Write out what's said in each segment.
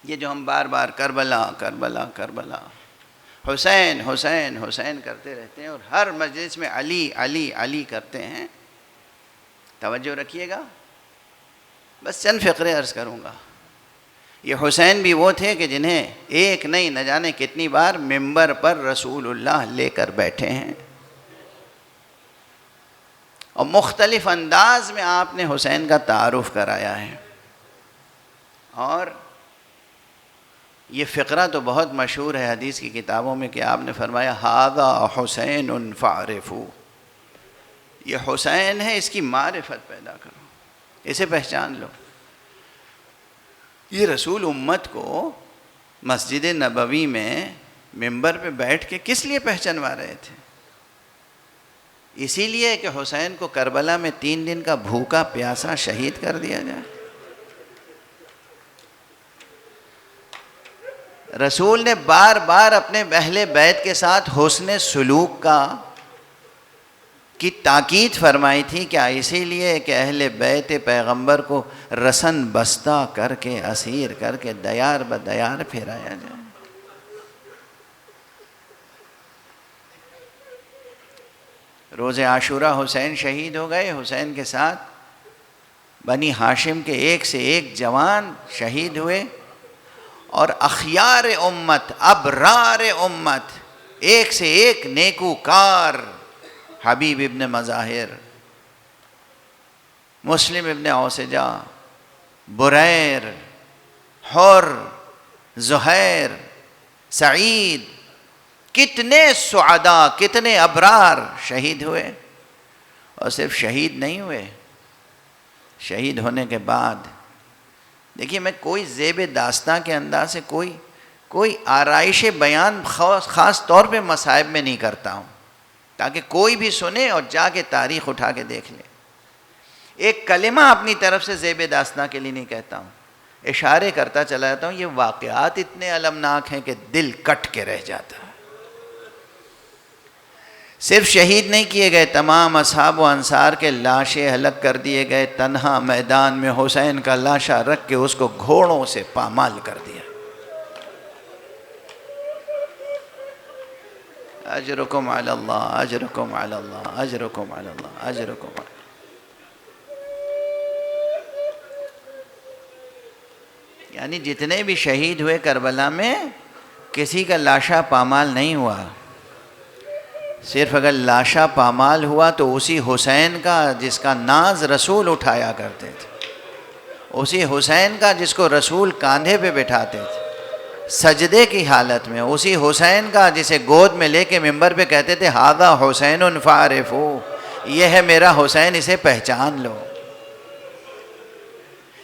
یہ جو ہم بار بار کربلا کربلا کربلا حسین حسین حسین کرتے رہتے ہیں اور ہر مجلس میں علی علی علی کرتے ہیں، توجہ رکھیے گا، بس چند فقرے عرض کروں گا۔ یہ حسین بھی وہ تھے کہ جنہیں ایک نہیں نہ جانے کتنی بار ممبر پر رسول اللہ لے کر بیٹھے ہیں، اور مختلف انداز میں آپ نے حسین کا تعارف کرایا ہے۔ اور یہ فقرہ تو بہت مشہور ہے حدیث کی کتابوں میں کہ آپ نے فرمایا ھذا حسین فاعرفوا، یہ حسین ہے، اس کی معرفت پیدا کرو، اسے پہچان لو۔ یہ رسول امت کو مسجد نبوی میں ممبر پہ بیٹھ کے کس لیے پہچانوا رہے تھے؟ اسی لیے کہ حسین کو کربلا میں 3 دن کا بھوکا پیاسا شہید کر دیا جائے۔ رسول نے بار بار اپنے اہل بیت کے ساتھ حسن سلوک کی تاکید فرمائی تھی، کیا اسی لیے کہ اہل بیت پیغمبر کو رسن بستہ کر کے اسیر کر کے دیار بدیار پھیرایا جائے۔ روز عاشورہ حسین شہید ہو گئے، حسین کے ساتھ بنی ہاشم کے ایک سے ایک جوان شہید ہوئے، اور اخیار امت ابرار امت ایک سے ایک نیکوکار، حبیب ابن مظاہر، مسلم ابن اوسجہ، بریر، حر، زہیر، سعید، کتنے سعداء، کتنے ابرار شہید ہوئے۔ اور صرف شہید نہیں ہوئے، شہید ہونے کے بعد دیکھیے، میں کوئی زیب داستاں کے انداز سے کوئی آرائش بیان خاص طور پہ مصائب میں نہیں کرتا ہوں، تاکہ کوئی بھی سنے اور جا کے تاریخ اٹھا کے دیکھ لے۔ ایک کلمہ اپنی طرف سے زیب داستاں کے لیے نہیں کہتا ہوں، اشارے کرتا چلا جاتا ہوں۔ یہ واقعات اتنے المناک ہیں کہ دل کٹ کے رہ جاتا ہے۔ صرف شہید نہیں کیے گئے، تمام اصحاب و انصار کے لاشیں ہلک کر دیے گئے، تنہا میدان میں حسین کا لاشا رکھ کے اس کو گھوڑوں سے پامال کر دیا۔ اجرکم علی اللہ، اجرکم علی اللہ، اجرکم علی اللہ، اجرکم علی اللہ۔ یعنی جتنے بھی شہید ہوئے کربلا میں، کسی کا لاشا پامال نہیں ہوا۔ صرف اگر لاشا پامال ہوا تو اسی حسین کا جس کا ناز رسول اٹھایا کرتے تھے، اسی حسین کا جس کو رسول کاندھے پہ بٹھاتے تھے سجدے کی حالت میں، اسی حسین کا جسے گود میں لے کے ممبر پہ کہتے تھے ھذا حسین فاعرفوا، یہ ہے میرا حسین، اسے پہچان لو،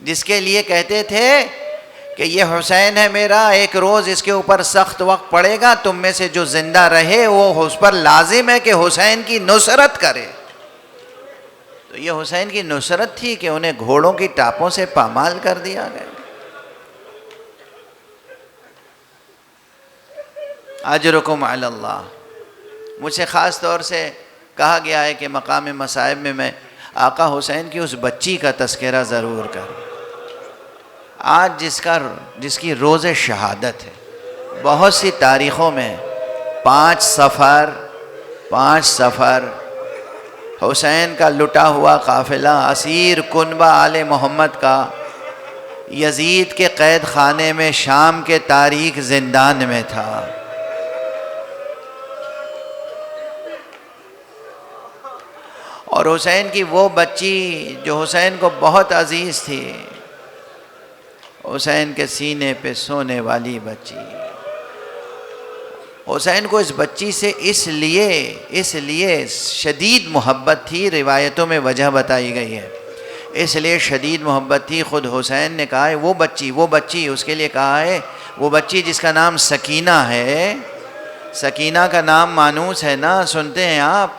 جس کے لیے کہتے تھے کہ یہ حسین ہے میرا، ایک روز اس کے اوپر سخت وقت پڑے گا، تم میں سے جو زندہ رہے وہ اس پر لازم ہے کہ حسین کی نصرت کرے۔ تو یہ حسین کی نصرت تھی کہ انہیں گھوڑوں کی ٹاپوں سے پامال کر دیا گیا۔ اجرکم علی اللہ۔ مجھ سے خاص طور سے کہا گیا ہے کہ مقام مصائب میں آقا حسین کی اس بچی کا تذکرہ ضرور کروں، آج جس کی روز شہادت ہے۔ بہت سی تاریخوں میں 5 سفر حسین کا لٹا ہوا قافلہ اسیر کنبہ آل محمد کا یزید کے قید خانے میں شام کے تاریک زندان میں تھا۔ اور حسین کی وہ بچی جو حسین کو بہت عزیز تھی، حسین کے سینے پہ سونے والی بچی، حسین کو اس بچی سے اس لیے شدید محبت تھی، روایتوں میں وجہ بتائی گئی ہے، اس لیے شدید محبت تھی۔ خود حسین نے کہا ہے وہ بچی اس کے لیے کہا ہے، وہ بچی جس کا نام سکینہ ہے، سکینہ کا نام مانوس ہے نا، سنتے ہیں آپ،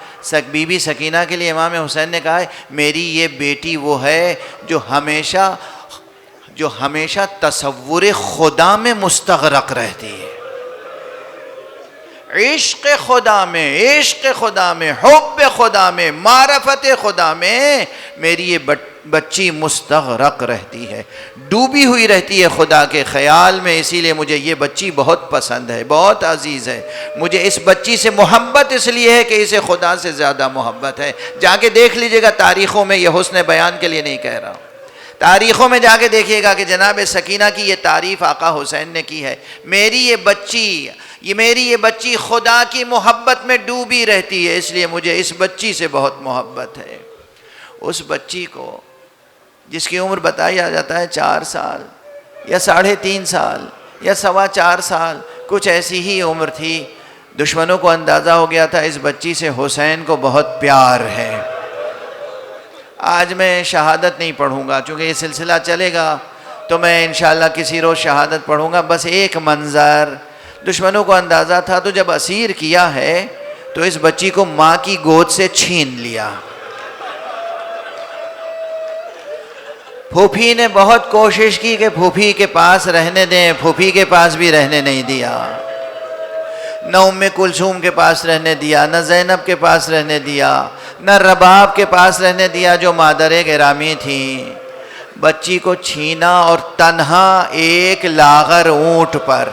بی بی سکینہ کے لیے امام حسین نے کہا ہے میری یہ بیٹی وہ ہے جو ہمیشہ تصور خدا میں مستغرق رہتی ہے، عشق خدا میں، حب خدا میں، معرفت خدا میں، بچی مستغرق رہتی ہے، ڈوبی ہوئی رہتی ہے خدا کے خیال میں. اسی لیے مجھے یہ بچی بہت پسند ہے، بہت عزیز ہے. مجھے اس بچی سے محبت اس لیے ہے کہ اسے خدا سے زیادہ محبت ہے. جا کے دیکھ لیجئے گا تاریخوں میں، یہ حسن بیان کے لیے نہیں کہہ رہا ہوں، تاریخوں میں جا کے دیکھیے گا کہ جناب سکینہ کی یہ تعریف آقا حسین نے کی ہے، میری یہ بچی خدا کی محبت میں ڈوبی رہتی ہے، اس لیے مجھے اس بچی سے بہت محبت ہے. اس بچی کو جس کی عمر بتایا جاتا ہے 4 سال یا 3.5 سال یا 4.25 سال، کچھ ایسی ہی عمر تھی، دشمنوں کو اندازہ ہو گیا تھا اس بچی سے حسین کو بہت پیار ہے. آج میں شہادت نہیں پڑھوں گا، چونکہ یہ سلسلہ چلے گا تو میں انشاءاللہ کسی روز شہادت پڑھوں گا. بس ایک منظر، دشمنوں کو اندازہ تھا تو جب اسیر کیا ہے تو اس بچی کو ماں کی گود سے چھین لیا. پھوپھی نے بہت کوشش کی کہ پھوپھی کے پاس رہنے دیں، پھوپھی کے پاس بھی رہنے نہیں دیا. نہ ام کلثوم کے پاس رہنے دیا، نہ زینب کے پاس رہنے دیا، نہ رباب کے پاس رہنے دیا جو مادر گرامی تھیں. بچی کو چھینا اور تنہا ایک لاغر اونٹ پر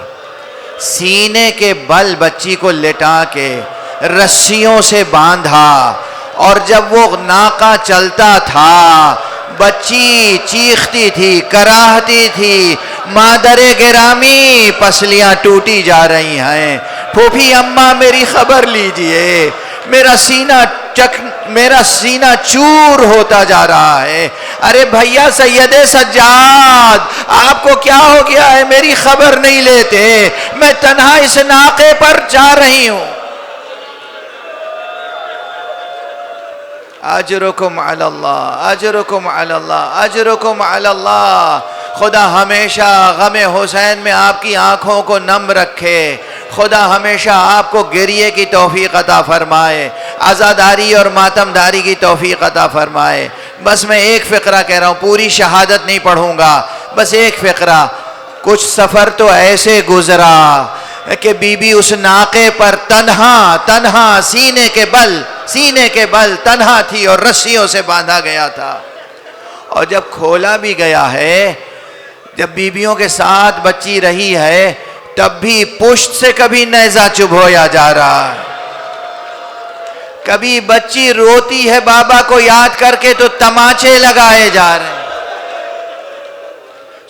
سینے کے بل بچی کو لٹا کے رسیوں سے باندھا، اور جب وہ ناقہ چلتا تھا بچی چیختی تھی، کراہتی تھی، مادر گرامی پسلیاں ٹوٹی جا رہی ہیں، پھوپھی اماں میری خبر لیجئے، میرا سینہ چور ہوتا جا رہا ہے. ارے بھیا سید سجاد، آپ کو کیا ہو گیا ہے؟ میری خبر نہیں لیتے، میں تنہا اس ناقے پر جا رہی ہوں. اجرکم علی اللہ، اجرکم علی اللہ، اجرکم علی اللہ. خدا ہمیشہ غم حسین میں آپ کی آنکھوں کو نم رکھے، خدا ہمیشہ آپ کو گریے کی توفیق عطا فرمائے، عزاداری اور ماتمداری کی توفیق عطا فرمائے. بس میں ایک فقرہ کہہ رہا ہوں، پوری شہادت نہیں پڑھوں گا، بس ایک فقرہ. کچھ سفر تو ایسے گزرا کہ بی بی اس ناقے پر تنہا سینے کے بل تنہا تھی اور رسیوں سے باندھا گیا تھا. اور جب کھولا بھی گیا ہے، جب بیویوں کے ساتھ بچی رہی ہے، تب بھی پشت سے کبھی نیزہ چبھویا جا رہا ہے. کبھی بچی روتی ہے بابا کو یاد کر کے تو تماچے لگائے جا رہے ہیں.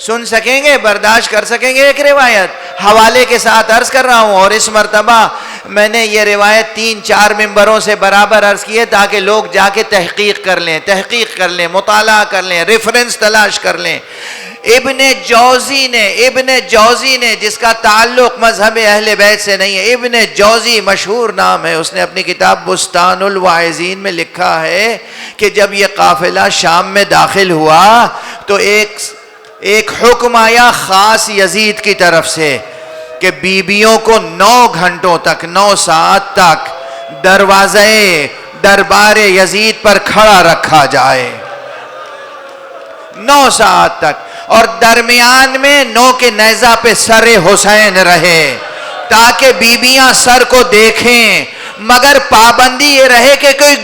سن سکیں گے، برداشت کر سکیں گے؟ ایک روایت حوالے کے ساتھ عرض کر رہا ہوں، اور اس مرتبہ میں نے یہ روایت 3-4 ممبروں سے برابر عرض کی ہے تاکہ لوگ جا کے تحقیق کر لیں، مطالعہ کر لیں، ریفرنس تلاش کر لیں. ابن جوزی نے جس کا تعلق مذہب اہل بیت سے نہیں ہے، ابن جوزی مشہور نام ہے، اس نے اپنی کتاب بستان الواعظین میں لکھا ہے کہ جب یہ قافلہ شام میں داخل ہوا تو ایک حکم آیا خاص یزید کی طرف سے کہ بیویوں کو 9 گھنٹوں تک، 9 ساعت تک دروازے دربار یزید پر کھڑا رکھا جائے. 9 ساعت تک، اور درمیان میں 9 کے نیزہ پہ سر حسین رہے تاکہ بیویاں سر کو دیکھیں، مگر پابندی یہ رہے کہ کوئی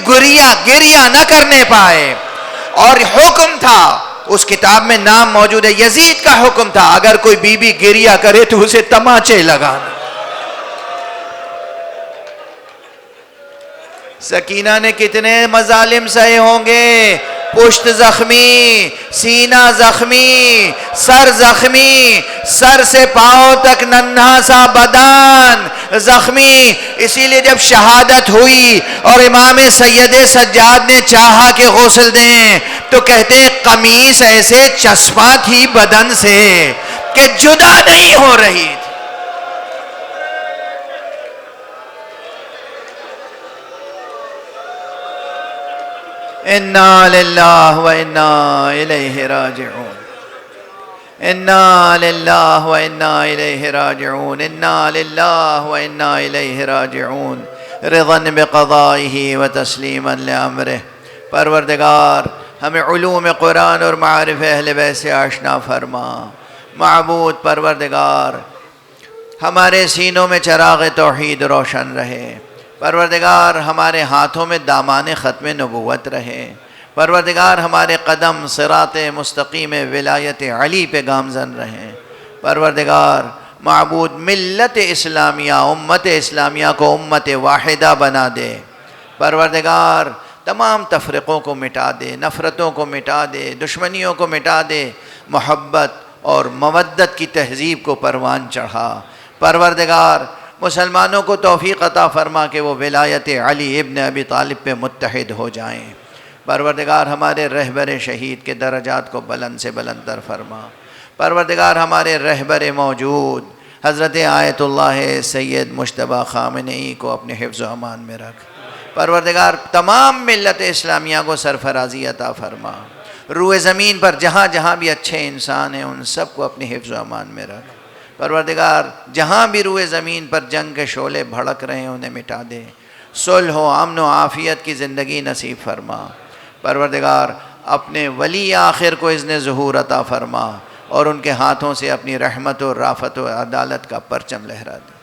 گریہ نہ کرنے پائے. اور حکم تھا، اس کتاب میں نام موجود ہے، یزید کا حکم تھا اگر کوئی بیوی گریہ کرے تو اسے تماچے لگانا. سکینہ نے کتنے مظالم سہے ہوں گے، پشت زخمی، سینہ زخمی، سر زخمی، سر سے پاؤں تک ننھا سا بدن زخمی. اسی لیے جب شہادت ہوئی اور امام سید سجاد نے چاہا کہ غسل دیں تو کہتے ہیں قمیص ایسے چسپاں تھی بدن سے کہ جدا نہیں ہو رہی تھی. انا للہ و انا الیہ راجعون، انا للہ و انا الیہ راجعون، انا للہ و انا الیہ راجعون، رضا بقضائہ و تسلیما لامرہ. پروردگار ہمیں علوم قرآن اور معارف اہل بیت سے آشنا فرما. معبود پروردگار ہمارے سینوں میں چراغ توحید روشن رہے. پروردگار ہمارے ہاتھوں میں دامان ختم نبوت رہے. پروردگار ہمارے قدم صراط مستقیم ولایت علی پہ گامزن رہیں۔ پروردگار معبود ملت اسلامیہ امت اسلامیہ کو امت واحدہ بنا دے۔ پروردگار تمام تفرقوں کو مٹا دے، نفرتوں کو مٹا دے، دشمنیوں کو مٹا دے، محبت اور مودت کی تہذیب کو پروان چڑھا۔ پروردگار مسلمانوں کو توفیق عطا فرما کہ وہ ولایت علی ابن ابی طالب پہ متحد ہو جائیں۔ پروردگار ہمارے رہبر شہید کے درجات کو بلند سے بلند تر فرما۔ پروردگار ہمارے رہبر موجود حضرت آیت اللہ سید مجتبیٰ خامنئی کو اپنے حفظ و امان میں رکھ۔ پروردگار تمام ملت اسلامیہ کو سرفرازی عطا فرما۔ روئے زمین پر جہاں جہاں بھی اچھے انسان ہیں ان سب کو اپنے حفظ و امان میں رکھ۔ پروردگار جہاں بھی روئے زمین پر جنگ کے شعلے بھڑک رہے ہیں انہیں مٹا دے، صلح و امن و عافیت کی زندگی نصیب فرما۔ پروردگار اپنے ولی آخر کو اذن ظہور عطا فرما اور ان کے ہاتھوں سے اپنی رحمت و رافت و عدالت کا پرچم لہرا دے۔